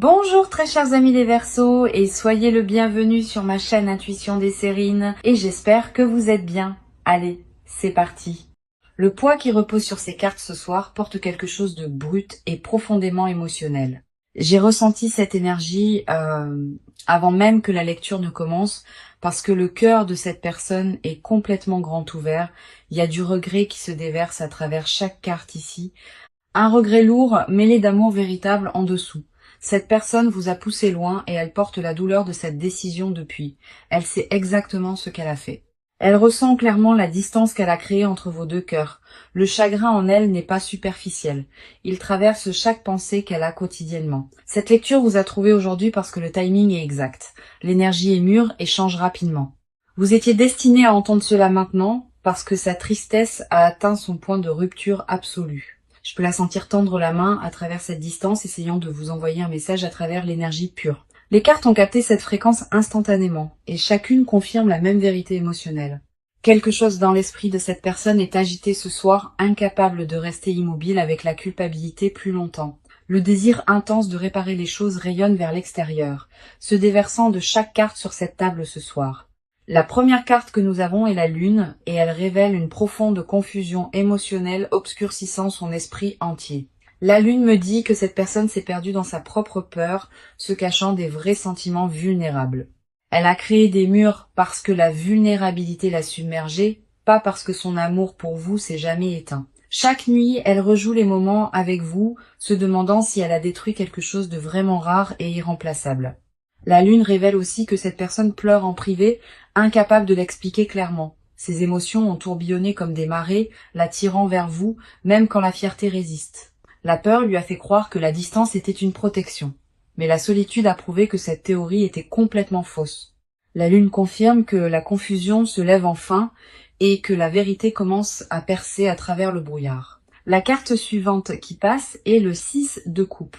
Bonjour très chers amis les Verseaux et soyez le bienvenu sur ma chaîne Intuition des Sérines et j'espère que vous êtes bien. Allez, c'est parti. Le poids qui repose sur ces cartes ce soir porte quelque chose de brut et profondément émotionnel. J'ai ressenti cette énergie avant même que la lecture ne commence parce que le cœur de cette personne est complètement grand ouvert. Il y a du regret qui se déverse à travers chaque carte ici. Un regret lourd mêlé d'amour véritable en dessous. Cette personne vous a poussé loin et elle porte la douleur de cette décision depuis. Elle sait exactement ce qu'elle a fait. Elle ressent clairement la distance qu'elle a créée entre vos deux cœurs. Le chagrin en elle n'est pas superficiel. Il traverse chaque pensée qu'elle a quotidiennement. Cette lecture vous a trouvé aujourd'hui parce que le timing est exact. L'énergie est mûre et change rapidement. Vous étiez destiné à entendre cela maintenant parce que sa tristesse a atteint son point de rupture absolue. Je peux la sentir tendre la main à travers cette distance, essayant de vous envoyer un message à travers l'énergie pure. Les cartes ont capté cette fréquence instantanément, et chacune confirme la même vérité émotionnelle. Quelque chose dans l'esprit de cette personne est agité ce soir, incapable de rester immobile avec la culpabilité plus longtemps. Le désir intense de réparer les choses rayonne vers l'extérieur, se déversant de chaque carte sur cette table ce soir. La première carte que nous avons est la lune, et elle révèle une profonde confusion émotionnelle obscurcissant son esprit entier. La lune me dit que cette personne s'est perdue dans sa propre peur, se cachant des vrais sentiments vulnérables. Elle a créé des murs parce que la vulnérabilité l'a submergée, pas parce que son amour pour vous s'est jamais éteint. Chaque nuit, elle rejoue les moments avec vous, se demandant si elle a détruit quelque chose de vraiment rare et irremplaçable. La lune révèle aussi que cette personne pleure en privé, incapable de l'expliquer clairement. Ses émotions ont tourbillonné comme des marées, l'attirant vers vous, même quand la fierté résiste. La peur lui a fait croire que la distance était une protection. Mais la solitude a prouvé que cette théorie était complètement fausse. La lune confirme que la confusion se lève enfin et que la vérité commence à percer à travers le brouillard. La carte suivante qui passe est le 6 de coupe,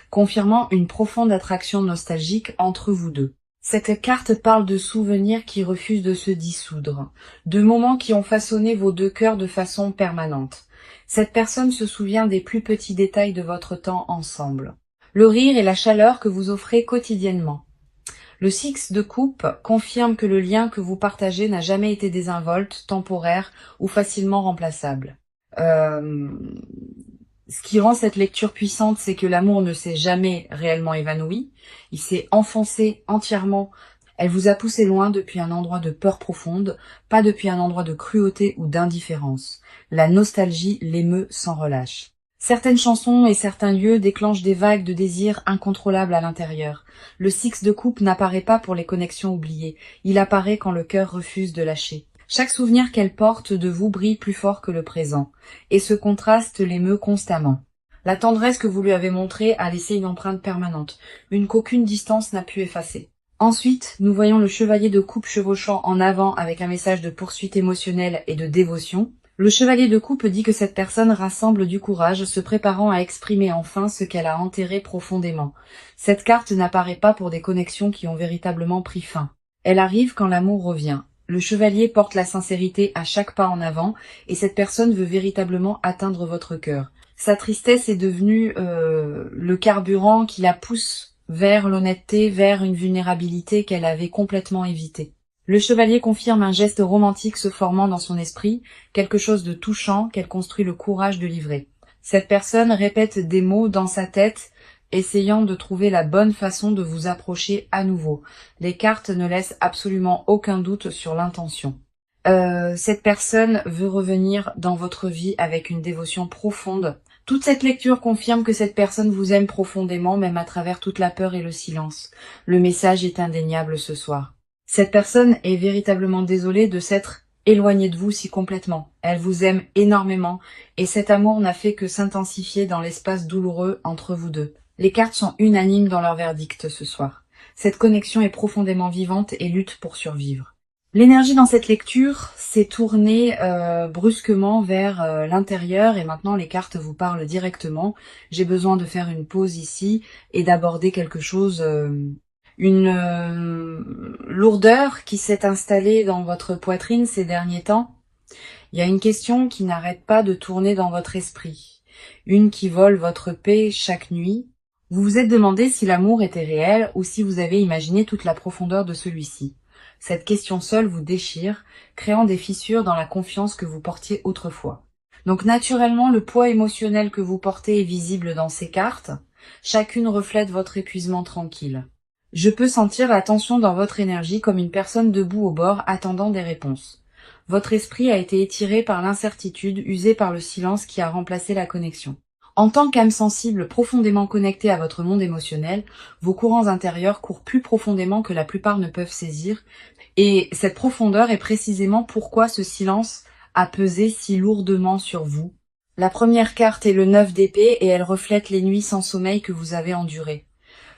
confirmant une profonde attraction nostalgique entre vous deux. Cette carte parle de souvenirs qui refusent de se dissoudre, de moments qui ont façonné vos deux cœurs de façon permanente. Cette personne se souvient des plus petits détails de votre temps ensemble, le rire et la chaleur que vous offrez quotidiennement. Le 6 de coupe confirme que le lien que vous partagez n'a jamais été désinvolte, temporaire ou facilement remplaçable. Ce qui rend cette lecture puissante, c'est que l'amour ne s'est jamais réellement évanoui. Il s'est enfoncé entièrement. Elle vous a poussé loin depuis un endroit de peur profonde, pas depuis un endroit de cruauté ou d'indifférence. La nostalgie l'émeut sans relâche. Certaines chansons et certains lieux déclenchent des vagues de désirs incontrôlables à l'intérieur. Le 6 de coupe n'apparaît pas pour les connexions oubliées. Il apparaît quand le cœur refuse de lâcher. Chaque souvenir qu'elle porte de vous brille plus fort que le présent, et ce contraste l'émeut constamment. La tendresse que vous lui avez montrée a laissé une empreinte permanente, une qu'aucune distance n'a pu effacer. Ensuite, nous voyons le chevalier de coupe chevauchant en avant avec un message de poursuite émotionnelle et de dévotion. Le chevalier de coupe dit que cette personne rassemble du courage, se préparant à exprimer enfin ce qu'elle a enterré profondément. Cette carte n'apparaît pas pour des connexions qui ont véritablement pris fin. Elle arrive quand l'amour revient. Le chevalier porte la sincérité à chaque pas en avant, et cette personne veut véritablement atteindre votre cœur. Sa tristesse est devenue le carburant qui la pousse vers l'honnêteté, vers une vulnérabilité qu'elle avait complètement évitée. Le chevalier confirme un geste romantique se formant dans son esprit, quelque chose de touchant qu'elle construit le courage de livrer. Cette personne répète des mots dans sa tête, essayant de trouver la bonne façon de vous approcher à nouveau. Les cartes ne laissent absolument aucun doute sur l'intention. Cette personne veut revenir dans votre vie avec une dévotion profonde. Toute cette lecture confirme que cette personne vous aime profondément, même à travers toute la peur et le silence. Le message est indéniable ce soir. Cette personne est véritablement désolée de s'être éloignée de vous si complètement. Elle vous aime énormément, et cet amour n'a fait que s'intensifier dans l'espace douloureux entre vous deux. Les cartes sont unanimes dans leur verdict ce soir. Cette connexion est profondément vivante et lutte pour survivre. L'énergie dans cette lecture s'est tournée brusquement vers l'intérieur et maintenant les cartes vous parlent directement. J'ai besoin de faire une pause ici et d'aborder quelque chose, une lourdeur qui s'est installée dans votre poitrine ces derniers temps. Il y a une question qui n'arrête pas de tourner dans votre esprit, une qui vole votre paix chaque nuit. Vous vous êtes demandé si l'amour était réel ou si vous avez imaginé toute la profondeur de celui-ci. Cette question seule vous déchire, créant des fissures dans la confiance que vous portiez autrefois. Donc naturellement, le poids émotionnel que vous portez est visible dans ces cartes. Chacune reflète votre épuisement tranquille. Je peux sentir la tension dans votre énergie comme une personne debout au bord attendant des réponses. Votre esprit a été étiré par l'incertitude, usé par le silence qui a remplacé la connexion. En tant qu'âme sensible profondément connectée à votre monde émotionnel, vos courants intérieurs courent plus profondément que la plupart ne peuvent saisir, et cette profondeur est précisément pourquoi ce silence a pesé si lourdement sur vous. La première carte est le 9 d'épée et elle reflète les nuits sans sommeil que vous avez endurées.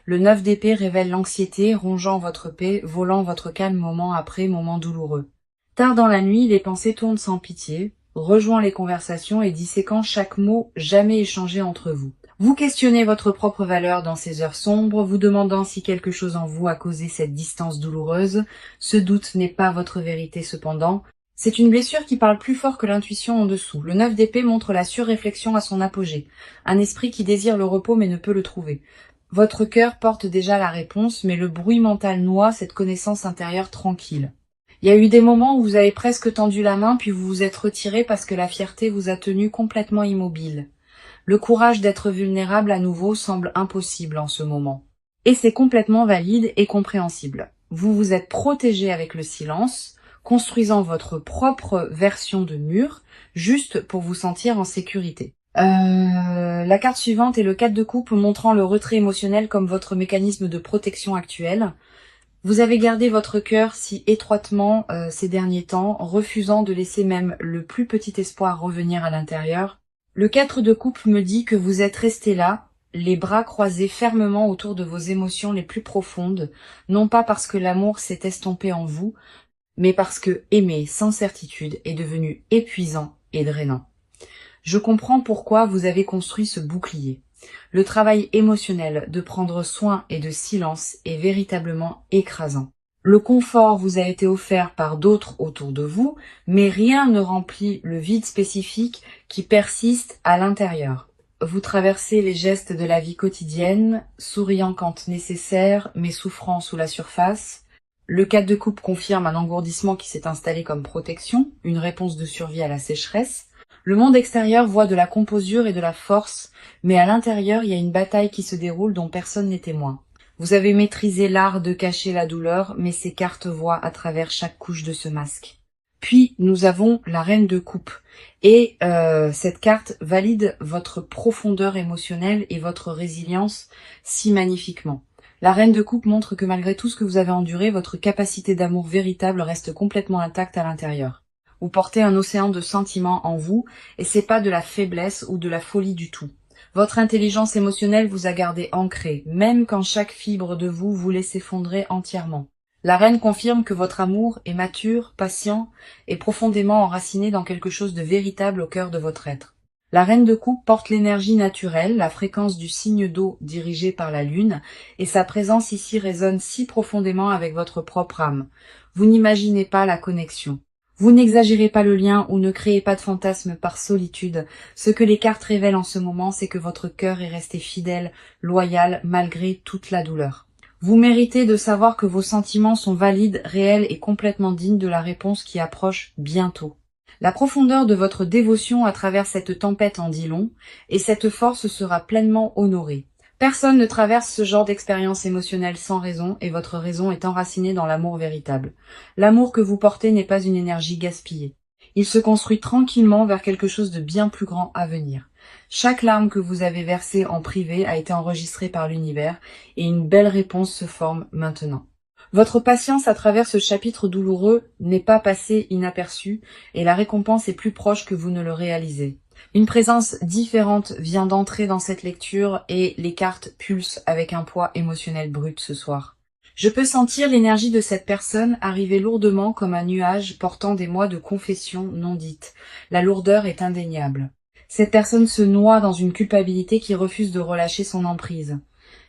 Le 9 d'épée révèle l'anxiété, rongeant votre paix, volant votre calme moment après moment douloureux. Tard dans la nuit, les pensées tournent sans pitié, rejoignant les conversations et disséquant chaque mot jamais échangé entre vous. Vous questionnez votre propre valeur dans ces heures sombres, vous demandant si quelque chose en vous a causé cette distance douloureuse. Ce doute n'est pas votre vérité cependant. C'est une blessure qui parle plus fort que l'intuition en dessous. Le 9 d'épée montre la surréflexion à son apogée. Un esprit qui désire le repos mais ne peut le trouver. Votre cœur porte déjà la réponse, mais le bruit mental noie cette connaissance intérieure tranquille. Il y a eu des moments où vous avez presque tendu la main, puis vous vous êtes retiré parce que la fierté vous a tenu complètement immobile. Le courage d'être vulnérable à nouveau semble impossible en ce moment. Et c'est complètement valide et compréhensible. Vous vous êtes protégé avec le silence, construisant votre propre version de mur, juste pour vous sentir en sécurité. La carte suivante est le 4 de coupe montrant le retrait émotionnel comme votre mécanisme de protection actuel. Vous avez gardé votre cœur si étroitement ces derniers temps, refusant de laisser même le plus petit espoir revenir à l'intérieur. Le 4 de coupe me dit que vous êtes resté là, les bras croisés fermement autour de vos émotions les plus profondes, non pas parce que l'amour s'est estompé en vous, mais parce que aimer sans certitude est devenu épuisant et drainant. Je comprends pourquoi vous avez construit ce bouclier. Le travail émotionnel de prendre soin et de silence est véritablement écrasant. Le confort vous a été offert par d'autres autour de vous, mais rien ne remplit le vide spécifique qui persiste à l'intérieur. Vous traversez les gestes de la vie quotidienne, souriant quand nécessaire, mais souffrant sous la surface. Le 4 de coupe confirme un engourdissement qui s'est installé comme protection, une réponse de survie à la sécheresse. Le monde extérieur voit de la composure et de la force, mais à l'intérieur, il y a une bataille qui se déroule dont personne n'est témoin. Vous avez maîtrisé l'art de cacher la douleur, mais ces cartes voient à travers chaque couche de ce masque. Puis, nous avons la reine de coupe. Et cette carte valide votre profondeur émotionnelle et votre résilience si magnifiquement. La reine de coupe montre que malgré tout ce que vous avez enduré, votre capacité d'amour véritable reste complètement intacte à l'intérieur. Vous portez un océan de sentiments en vous, et c'est pas de la faiblesse ou de la folie du tout. Votre intelligence émotionnelle vous a gardé ancré, même quand chaque fibre de vous voulait s'effondrer entièrement. La reine confirme que votre amour est mature, patient et profondément enraciné dans quelque chose de véritable au cœur de votre être. La reine de coupe porte l'énergie naturelle, la fréquence du signe d'eau dirigé par la lune, et sa présence ici résonne si profondément avec votre propre âme. Vous n'imaginez pas la connexion. Vous n'exagérez pas le lien ou ne créez pas de fantasme par solitude. Ce que les cartes révèlent en ce moment, c'est que votre cœur est resté fidèle, loyal, malgré toute la douleur. Vous méritez de savoir que vos sentiments sont valides, réels et complètement dignes de la réponse qui approche bientôt. La profondeur de votre dévotion à travers cette tempête en dit long, et cette force sera pleinement honorée. Personne ne traverse ce genre d'expérience émotionnelle sans raison, et votre raison est enracinée dans l'amour véritable. L'amour que vous portez n'est pas une énergie gaspillée. Il se construit tranquillement vers quelque chose de bien plus grand à venir. Chaque larme que vous avez versée en privé a été enregistrée par l'univers, et une belle réponse se forme maintenant. Votre patience à travers ce chapitre douloureux n'est pas passée inaperçue, et la récompense est plus proche que vous ne le réalisez. Une présence différente vient d'entrer dans cette lecture et les cartes pulsent avec un poids émotionnel brut ce soir. Je peux sentir l'énergie de cette personne arriver lourdement comme un nuage portant des mois de confession non dite. La lourdeur est indéniable. Cette personne se noie dans une culpabilité qui refuse de relâcher son emprise.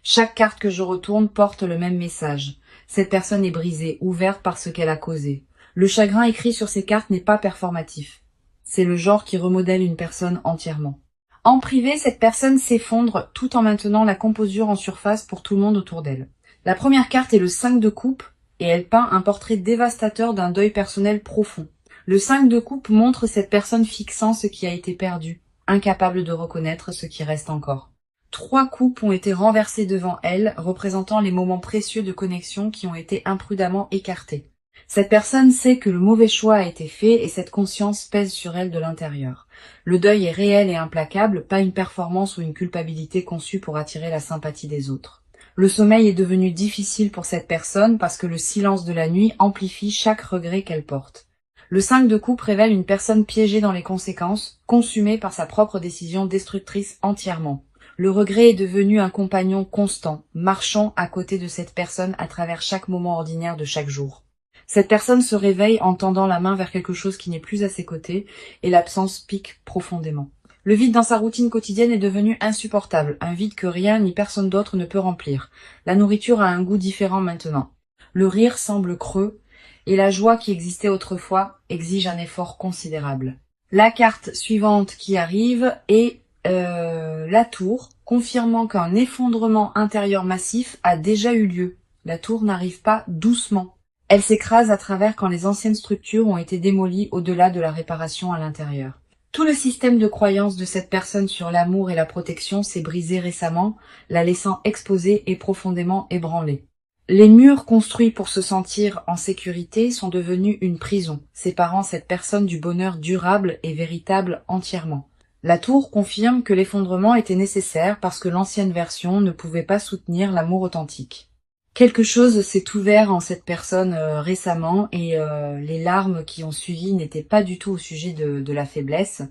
Chaque carte que je retourne porte le même message. Cette personne est brisée, ouverte par ce qu'elle a causé. Le chagrin écrit sur ces cartes n'est pas performatif. C'est le genre qui remodèle une personne entièrement. En privé, cette personne s'effondre tout en maintenant la composure en surface pour tout le monde autour d'elle. La première carte est le 5 de coupe et elle peint un portrait dévastateur d'un deuil personnel profond. Le 5 de coupe montre cette personne fixant ce qui a été perdu, incapable de reconnaître ce qui reste encore. 3 coupes ont été renversées devant elle, représentant les moments précieux de connexion qui ont été imprudemment écartés. Cette personne sait que le mauvais choix a été fait et cette conscience pèse sur elle de l'intérieur. Le deuil est réel et implacable, pas une performance ou une culpabilité conçue pour attirer la sympathie des autres. Le sommeil est devenu difficile pour cette personne parce que le silence de la nuit amplifie chaque regret qu'elle porte. Le 5 de coupe révèle une personne piégée dans les conséquences, consumée par sa propre décision destructrice entièrement. Le regret est devenu un compagnon constant, marchant à côté de cette personne à travers chaque moment ordinaire de chaque jour. Cette personne se réveille en tendant la main vers quelque chose qui n'est plus à ses côtés, et l'absence pique profondément. Le vide dans sa routine quotidienne est devenu insupportable, un vide que rien ni personne d'autre ne peut remplir. La nourriture a un goût différent maintenant. Le rire semble creux, et la joie qui existait autrefois exige un effort considérable. La carte suivante qui arrive est la tour, confirmant qu'un effondrement intérieur massif a déjà eu lieu. La tour n'arrive pas doucement. Elle s'écrase à travers quand les anciennes structures ont été démolies au-delà de la réparation à l'intérieur. Tout le système de croyance de cette personne sur l'amour et la protection s'est brisé récemment, la laissant exposée et profondément ébranlée. Les murs construits pour se sentir en sécurité sont devenus une prison, séparant cette personne du bonheur durable et véritable entièrement. La tour confirme que l'effondrement était nécessaire parce que l'ancienne version ne pouvait pas soutenir l'amour authentique. Quelque chose s'est ouvert en cette personne récemment et les larmes qui ont suivi n'étaient pas du tout au sujet de la faiblesse.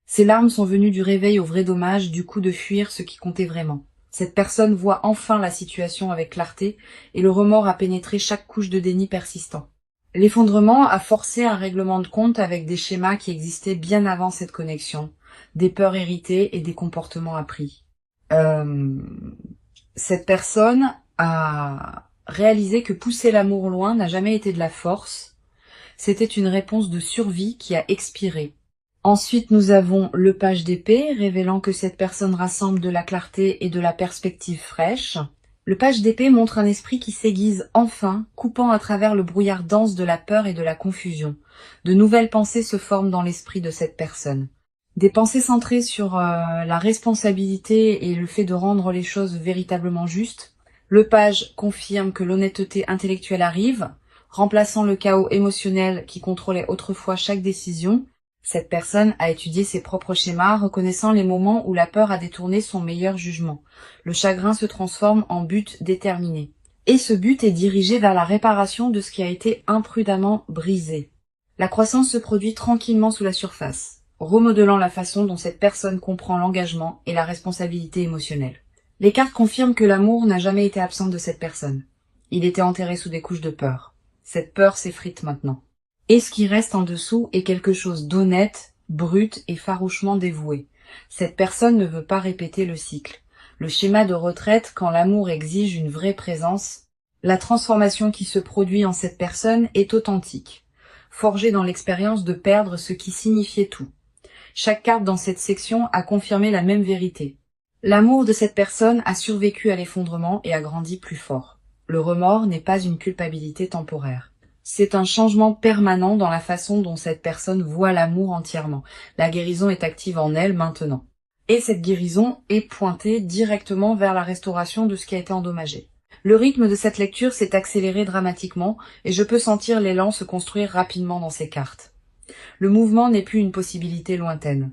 Ces larmes sont venues du réveil au vrai dommage, du coup de fuir ce qui comptait vraiment. Cette personne voit enfin la situation avec clarté et le remords a pénétré chaque couche de déni persistant. L'effondrement a forcé un règlement de compte avec des schémas qui existaient bien avant cette connexion, des peurs héritées et des comportements appris. Cette personne a réalisé que pousser l'amour loin n'a jamais été de la force, c'était une réponse de survie qui a expiré. Ensuite, nous avons le page d'épée, révélant que cette personne rassemble de la clarté et de la perspective fraîche. Le page d'épée montre un esprit qui s'aiguise enfin, coupant à travers le brouillard dense de la peur et de la confusion. De nouvelles pensées se forment dans l'esprit de cette personne. Des pensées centrées sur la responsabilité et le fait de rendre les choses véritablement justes. Le page confirme que l'honnêteté intellectuelle arrive, remplaçant le chaos émotionnel qui contrôlait autrefois chaque décision. Cette personne a étudié ses propres schémas, reconnaissant les moments où la peur a détourné son meilleur jugement. Le chagrin se transforme en but déterminé. Et ce but est dirigé vers la réparation de ce qui a été imprudemment brisé. La croissance se produit tranquillement sous la surface, remodelant la façon dont cette personne comprend l'engagement et la responsabilité émotionnelle. Les cartes confirment que l'amour n'a jamais été absent de cette personne. Il était enterré sous des couches de peur. Cette peur s'effrite maintenant. Et ce qui reste en dessous est quelque chose d'honnête, brut et farouchement dévoué. Cette personne ne veut pas répéter le cycle. Le schéma de retraite quand l'amour exige une vraie présence. La transformation qui se produit en cette personne est authentique, forgée dans l'expérience de perdre ce qui signifiait tout. Chaque carte dans cette section a confirmé la même vérité. L'amour de cette personne a survécu à l'effondrement et a grandi plus fort. Le remords n'est pas une culpabilité temporaire. C'est un changement permanent dans la façon dont cette personne voit l'amour entièrement. La guérison est active en elle maintenant. Et cette guérison est pointée directement vers la restauration de ce qui a été endommagé. Le rythme de cette lecture s'est accéléré dramatiquement et je peux sentir l'élan se construire rapidement dans ces cartes. Le mouvement n'est plus une possibilité lointaine.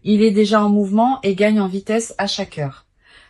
Il est déjà en mouvement et gagne en vitesse à chaque heure.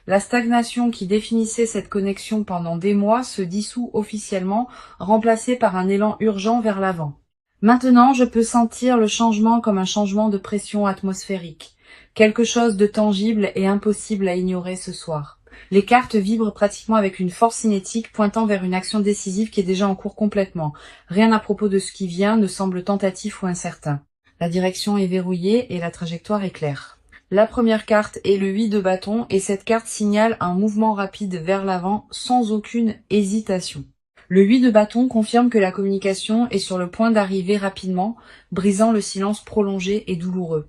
La stagnation qui définissait cette connexion pendant des mois se dissout officiellement, remplacée par un élan urgent vers l'avant. Maintenant, je peux sentir le changement comme un changement de pression atmosphérique, quelque chose de tangible et impossible à ignorer ce soir. Les cartes vibrent pratiquement avec une force cinétique pointant vers une action décisive qui est déjà en cours complètement. Rien à propos de ce qui vient ne semble tentatif ou incertain. La direction est verrouillée et la trajectoire est claire. La première carte est le 8 de bâton et cette carte signale un mouvement rapide vers l'avant sans aucune hésitation. Le 8 de bâton confirme que la communication est sur le point d'arriver rapidement, brisant le silence prolongé et douloureux.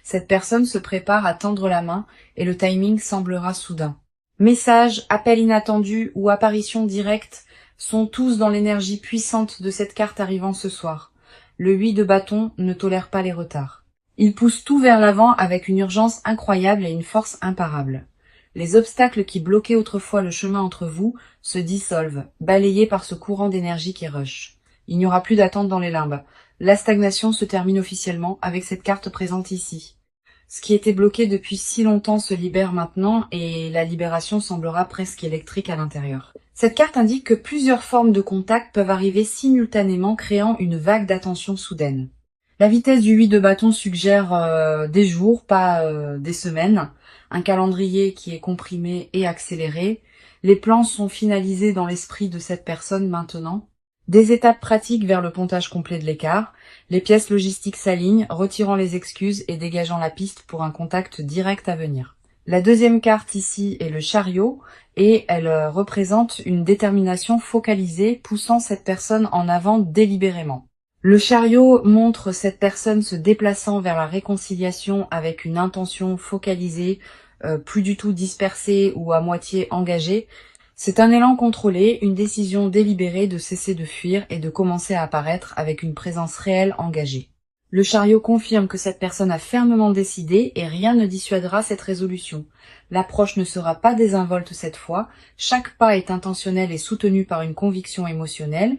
Cette personne se prépare à tendre la main et le timing semblera soudain. Messages, appels inattendus ou apparitions directes sont tous dans l'énergie puissante de cette carte arrivant ce soir. Le 8 de bâton ne tolère pas les retards. Il pousse tout vers l'avant avec une urgence incroyable et une force imparable. Les obstacles qui bloquaient autrefois le chemin entre vous se dissolvent, balayés par ce courant d'énergie qui rush. Il n'y aura plus d'attente dans les limbes. La stagnation se termine officiellement avec cette carte présente ici. Ce qui était bloqué depuis si longtemps se libère maintenant et la libération semblera presque électrique à l'intérieur. Cette carte indique que plusieurs formes de contact peuvent arriver simultanément, créant une vague d'attention soudaine. La vitesse du 8 de bâton suggère des jours, pas des semaines. Un calendrier qui est comprimé et accéléré. Les plans sont finalisés dans l'esprit de cette personne maintenant. Des étapes pratiques vers le pontage complet de l'écart. Les pièces logistiques s'alignent, retirant les excuses et dégageant la piste pour un contact direct à venir. La deuxième carte ici est le chariot et elle représente une détermination focalisée poussant cette personne en avant délibérément. Le chariot montre cette personne se déplaçant vers la réconciliation avec une intention focalisée, plus du tout dispersée ou à moitié engagée. C'est un élan contrôlé, une décision délibérée de cesser de fuir et de commencer à apparaître avec une présence réelle engagée. Le chariot confirme que cette personne a fermement décidé et rien ne dissuadera cette résolution. L'approche ne sera pas désinvolte cette fois, chaque pas est intentionnel et soutenu par une conviction émotionnelle.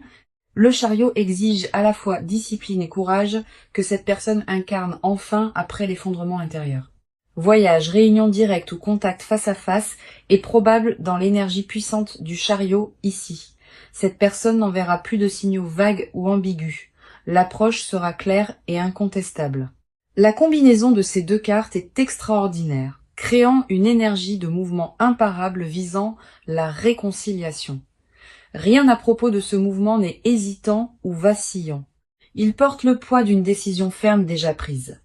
Le chariot exige à la fois discipline et courage que cette personne incarne enfin après l'effondrement intérieur. Voyage, réunion directe ou contact face à face est probable dans l'énergie puissante du chariot ici. Cette personne n'enverra plus de signaux vagues ou ambigus. L'approche sera claire et incontestable. La combinaison de ces deux cartes est extraordinaire, créant une énergie de mouvement imparable visant la réconciliation. Rien à propos de ce mouvement n'est hésitant ou vacillant. Il porte le poids d'une décision ferme déjà prise.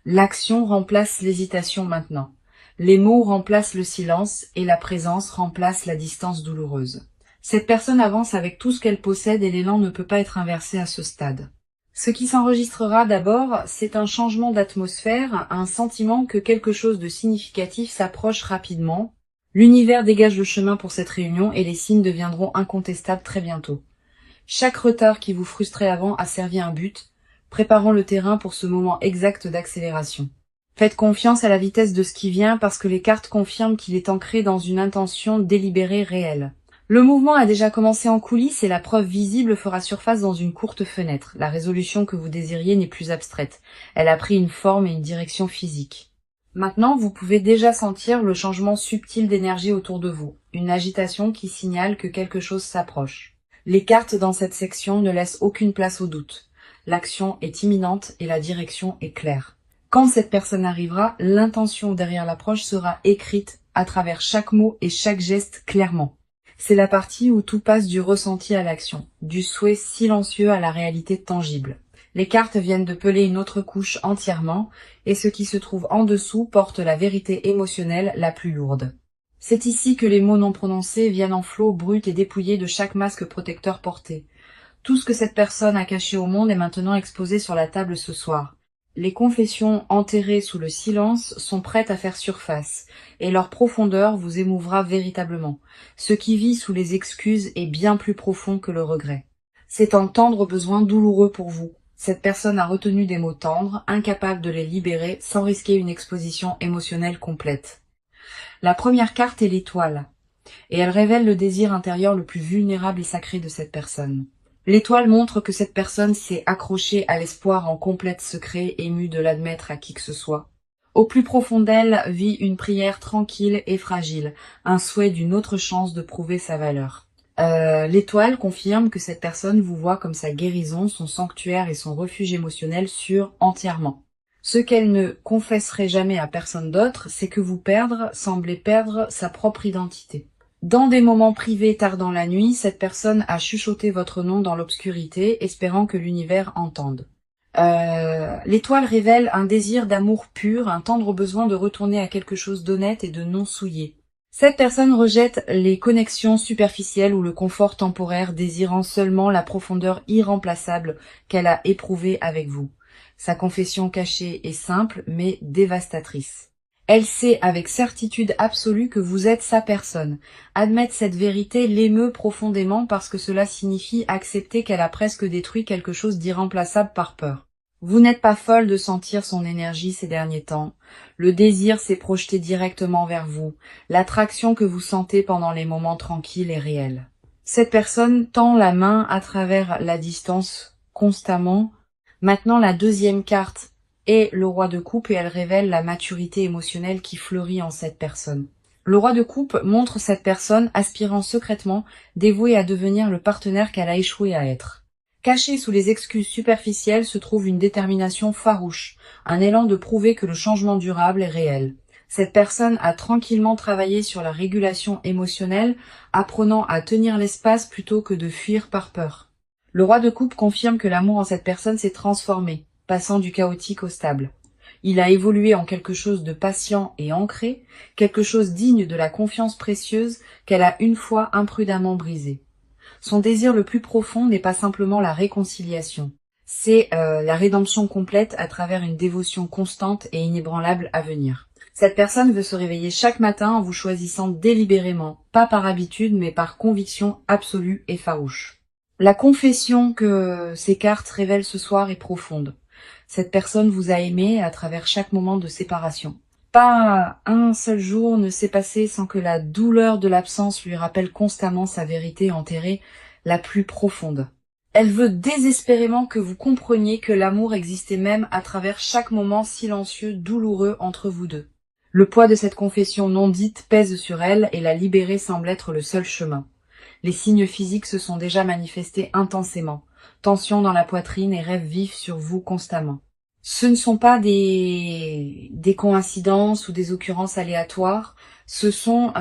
L'action remplace l'hésitation maintenant. Les mots remplacent le silence et la présence remplace la distance douloureuse. Cette personne avance avec tout ce qu'elle possède et l'élan ne peut pas être inversé à ce stade. Ce qui s'enregistrera d'abord, c'est un changement d'atmosphère, un sentiment que quelque chose de significatif s'approche rapidement. L'univers dégage le chemin pour cette réunion et les signes deviendront incontestables très bientôt. Chaque retard qui vous frustrait avant a servi un but, préparant le terrain pour ce moment exact d'accélération. Faites confiance à la vitesse de ce qui vient parce que les cartes confirment qu'il est ancré dans une intention délibérée réelle. Le mouvement a déjà commencé en coulisses et la preuve visible fera surface dans une courte fenêtre. La résolution que vous désiriez n'est plus abstraite. Elle a pris une forme et une direction physique. Maintenant, vous pouvez déjà sentir le changement subtil d'énergie autour de vous, une agitation qui signale que quelque chose s'approche. Les cartes dans cette section ne laissent aucune place au doute. L'action est imminente et la direction est claire. Quand cette personne arrivera, l'intention derrière l'approche sera écrite à travers chaque mot et chaque geste clairement. C'est la partie où tout passe du ressenti à l'action, du souhait silencieux à la réalité tangible. Les cartes viennent de peler une autre couche entièrement, et ce qui se trouve en dessous porte la vérité émotionnelle la plus lourde. C'est ici que les mots non prononcés viennent en flot brut et dépouillés de chaque masque protecteur porté. Tout ce que cette personne a caché au monde est maintenant exposé sur la table ce soir. Les confessions enterrées sous le silence sont prêtes à faire surface, et leur profondeur vous émouvra véritablement. Ce qui vit sous les excuses est bien plus profond que le regret. C'est un tendre besoin douloureux pour vous. Cette personne a retenu des mots tendres, incapable de les libérer sans risquer une exposition émotionnelle complète. La première carte est l'étoile, et elle révèle le désir intérieur le plus vulnérable et sacré de cette personne. L'étoile montre que cette personne s'est accrochée à l'espoir en complète secret, émue de l'admettre à qui que ce soit. Au plus profond d'elle vit une prière tranquille et fragile, un souhait d'une autre chance de prouver sa valeur. L'étoile confirme que cette personne vous voit comme sa guérison, son sanctuaire et son refuge émotionnel sûr entièrement. Ce qu'elle ne confesserait jamais à personne d'autre, c'est que vous semblez perdre sa propre identité. Dans des moments privés tard dans la nuit, cette personne a chuchoté votre nom dans l'obscurité, espérant que l'univers entende. L'étoile révèle un désir d'amour pur, un tendre besoin de retourner à quelque chose d'honnête et de non souillé. Cette personne rejette les connexions superficielles ou le confort temporaire, désirant seulement la profondeur irremplaçable qu'elle a éprouvée avec vous. Sa confession cachée est simple mais dévastatrice. Elle sait avec certitude absolue que vous êtes sa personne. Admettre cette vérité l'émeut profondément parce que cela signifie accepter qu'elle a presque détruit quelque chose d'irremplaçable par peur. Vous n'êtes pas folle de sentir son énergie ces derniers temps. Le désir s'est projeté directement vers vous. L'attraction que vous sentez pendant les moments tranquilles est réelle. Cette personne tend la main à travers la distance constamment. Maintenant, la deuxième carte est le roi de coupe et elle révèle la maturité émotionnelle qui fleurit en cette personne. Le roi de coupe montre cette personne aspirant secrètement, dévouée à devenir le partenaire qu'elle a échoué à être. Cachée sous les excuses superficielles se trouve une détermination farouche, un élan de prouver que le changement durable est réel. Cette personne a tranquillement travaillé sur la régulation émotionnelle, apprenant à tenir l'espace plutôt que de fuir par peur. Le roi de coupe confirme que l'amour en cette personne s'est transformé, passant du chaotique au stable. Il a évolué en quelque chose de patient et ancré, quelque chose digne de la confiance précieuse qu'elle a une fois imprudemment brisée. Son désir le plus profond n'est pas simplement la réconciliation, c'est la rédemption complète à travers une dévotion constante et inébranlable à venir. Cette personne veut se réveiller chaque matin en vous choisissant délibérément, pas par habitude mais par conviction absolue et farouche. La confession que ces cartes révèlent ce soir est profonde. Cette personne vous a aimé à travers chaque moment de séparation. Pas un seul jour ne s'est passé sans que la douleur de l'absence lui rappelle constamment sa vérité enterrée la plus profonde. Elle veut désespérément que vous compreniez que l'amour existait même à travers chaque moment silencieux, douloureux entre vous deux. Le poids de cette confession non dite pèse sur elle et la libérer semble être le seul chemin. Les signes physiques se sont déjà manifestés intensément. Tension dans la poitrine et rêves vifs sur vous constamment. Ce ne sont pas des coïncidences ou des occurrences aléatoires, ce sont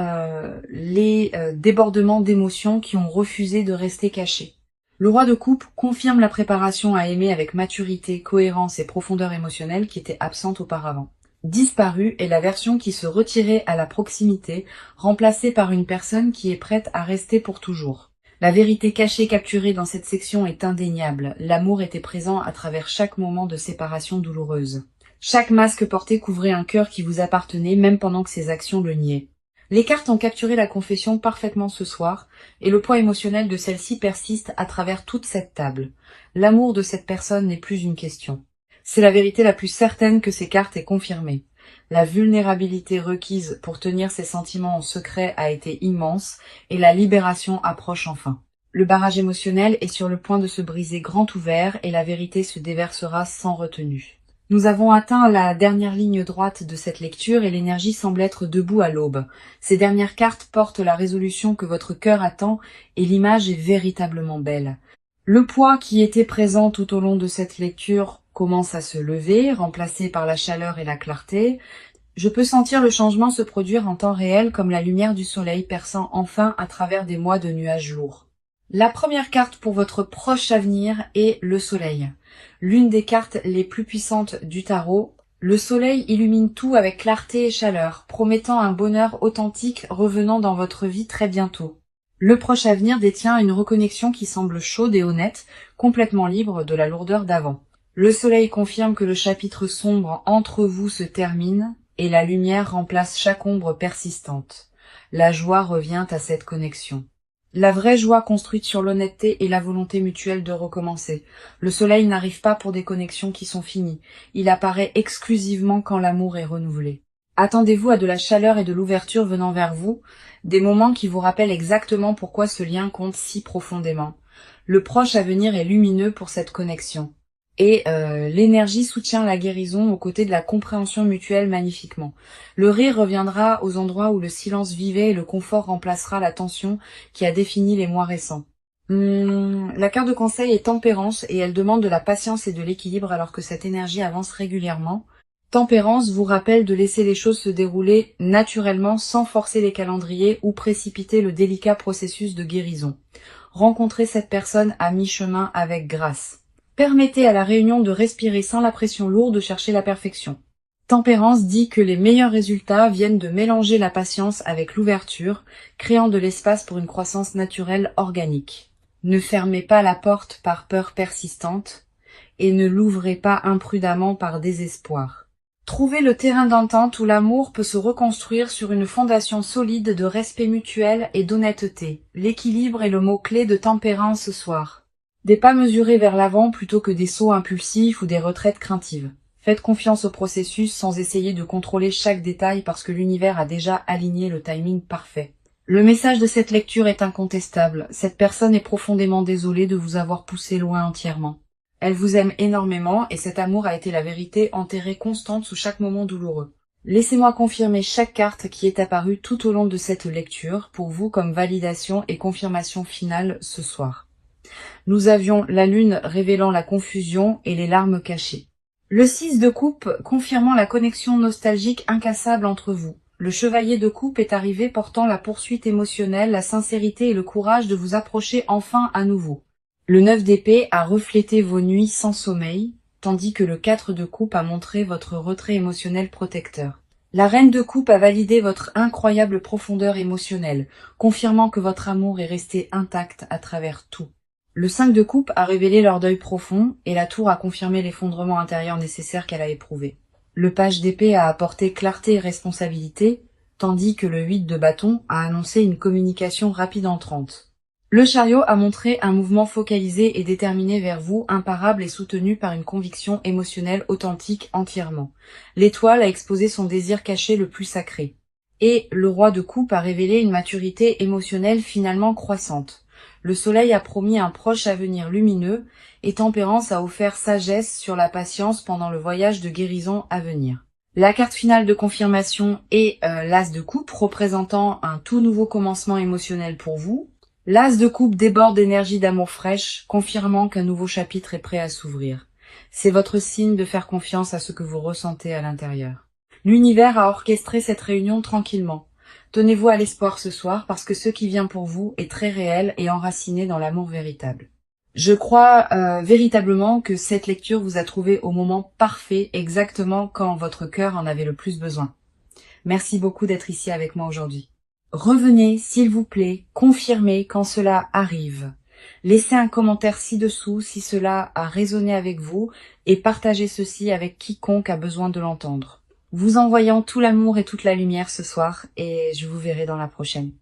les débordements d'émotions qui ont refusé de rester cachés. Le roi de coupe confirme la préparation à aimer avec maturité, cohérence et profondeur émotionnelle qui était absente auparavant. Disparue est la version qui se retirait à la proximité, remplacée par une personne qui est prête à rester pour toujours. La vérité cachée capturée dans cette section est indéniable. L'amour était présent à travers chaque moment de séparation douloureuse. Chaque masque porté couvrait un cœur qui vous appartenait, même pendant que ses actions le niaient. Les cartes ont capturé la confession parfaitement ce soir, et le poids émotionnel de celle-ci persiste à travers toute cette table. L'amour de cette personne n'est plus une question. C'est la vérité la plus certaine que ces cartes aient confirmée. La vulnérabilité requise pour tenir ses sentiments en secret a été immense et la libération approche enfin. Le barrage émotionnel est sur le point de se briser grand ouvert et la vérité se déversera sans retenue. Nous avons atteint la dernière ligne droite de cette lecture et l'énergie semble être debout à l'aube. Ces dernières cartes portent la résolution que votre cœur attend et l'image est véritablement belle. Le poids qui était présent tout au long de cette lecture commence à se lever, remplacé par la chaleur et la clarté. Je peux sentir le changement se produire en temps réel comme la lumière du soleil perçant enfin à travers des mois de nuages lourds. La première carte pour votre proche avenir est le soleil. L'une des cartes les plus puissantes du tarot. Le soleil illumine tout avec clarté et chaleur, promettant un bonheur authentique revenant dans votre vie très bientôt. Le proche avenir détient une reconnexion qui semble chaude et honnête, complètement libre de la lourdeur d'avant. Le soleil confirme que le chapitre sombre entre vous se termine et la lumière remplace chaque ombre persistante. La joie revient à cette connexion. La vraie joie construite sur l'honnêteté et la volonté mutuelle de recommencer. Le soleil n'arrive pas pour des connexions qui sont finies. Il apparaît exclusivement quand l'amour est renouvelé. Attendez-vous à de la chaleur et de l'ouverture venant vers vous, des moments qui vous rappellent exactement pourquoi ce lien compte si profondément. Le proche à venir est lumineux pour cette connexion. Et l'énergie soutient la guérison aux côtés de la compréhension mutuelle magnifiquement. Le rire reviendra aux endroits où le silence vivait et le confort remplacera la tension qui a défini les mois récents. La carte de conseil est tempérance et elle demande de la patience et de l'équilibre alors que cette énergie avance régulièrement. Tempérance vous rappelle de laisser les choses se dérouler naturellement sans forcer les calendriers ou précipiter le délicat processus de guérison. Rencontrez cette personne à mi-chemin avec grâce. Permettez à la réunion de respirer sans la pression lourde de chercher la perfection. Tempérance dit que les meilleurs résultats viennent de mélanger la patience avec l'ouverture, créant de l'espace pour une croissance naturelle organique. Ne fermez pas la porte par peur persistante. et ne l'ouvrez pas imprudemment par désespoir. Trouvez le terrain d'entente où l'amour peut se reconstruire sur une fondation solide de respect mutuel et d'honnêteté. L'équilibre est le mot-clé de tempérance ce soir. Des pas mesurés vers l'avant plutôt que des sauts impulsifs ou des retraites craintives. Faites confiance au processus sans essayer de contrôler chaque détail parce que l'univers a déjà aligné le timing parfait. Le message de cette lecture est incontestable. Cette personne est profondément désolée de vous avoir poussé loin entièrement. Elle vous aime énormément et cet amour a été la vérité enterrée constante sous chaque moment douloureux. Laissez-moi confirmer chaque carte qui est apparue tout au long de cette lecture pour vous comme validation et confirmation finale ce soir. Nous avions la lune révélant la confusion et les larmes cachées. Le 6 de coupe confirmant la connexion nostalgique incassable entre vous. Le chevalier de coupe est arrivé portant la poursuite émotionnelle, la sincérité et le courage de vous approcher enfin à nouveau. Le 9 d'épée a reflété vos nuits sans sommeil, tandis que le 4 de coupe a montré votre retrait émotionnel protecteur. La reine de coupe a validé votre incroyable profondeur émotionnelle, confirmant que votre amour est resté intact à travers tout. Le 5 de coupe a révélé leur deuil profond et la tour a confirmé l'effondrement intérieur nécessaire qu'elle a éprouvé. Le page d'épée a apporté clarté et responsabilité, tandis que le 8 de bâton a annoncé une communication rapide entrante. Le chariot a montré un mouvement focalisé et déterminé vers vous, imparable et soutenu par une conviction émotionnelle authentique entièrement. L'étoile a exposé son désir caché le plus sacré. Et le roi de coupe a révélé une maturité émotionnelle finalement croissante. Le soleil a promis un proche avenir lumineux et Tempérance a offert sagesse sur la patience pendant le voyage de guérison à venir. La carte finale de confirmation est l'As de coupe représentant un tout nouveau commencement émotionnel pour vous. L'As de coupe déborde d'énergie d'amour fraîche, confirmant qu'un nouveau chapitre est prêt à s'ouvrir. C'est votre signe de faire confiance à ce que vous ressentez à l'intérieur. L'univers a orchestré cette réunion tranquillement. Tenez-vous à l'espoir ce soir parce que ce qui vient pour vous est très réel et enraciné dans l'amour véritable. Je crois véritablement que cette lecture vous a trouvé au moment parfait, exactement quand votre cœur en avait le plus besoin. Merci beaucoup d'être ici avec moi aujourd'hui. Revenez, s'il vous plaît, confirmez quand cela arrive. Laissez un commentaire ci-dessous si cela a résonné avec vous et partagez ceci avec quiconque a besoin de l'entendre. Vous envoyant tout l'amour et toute la lumière ce soir et je vous verrai dans la prochaine.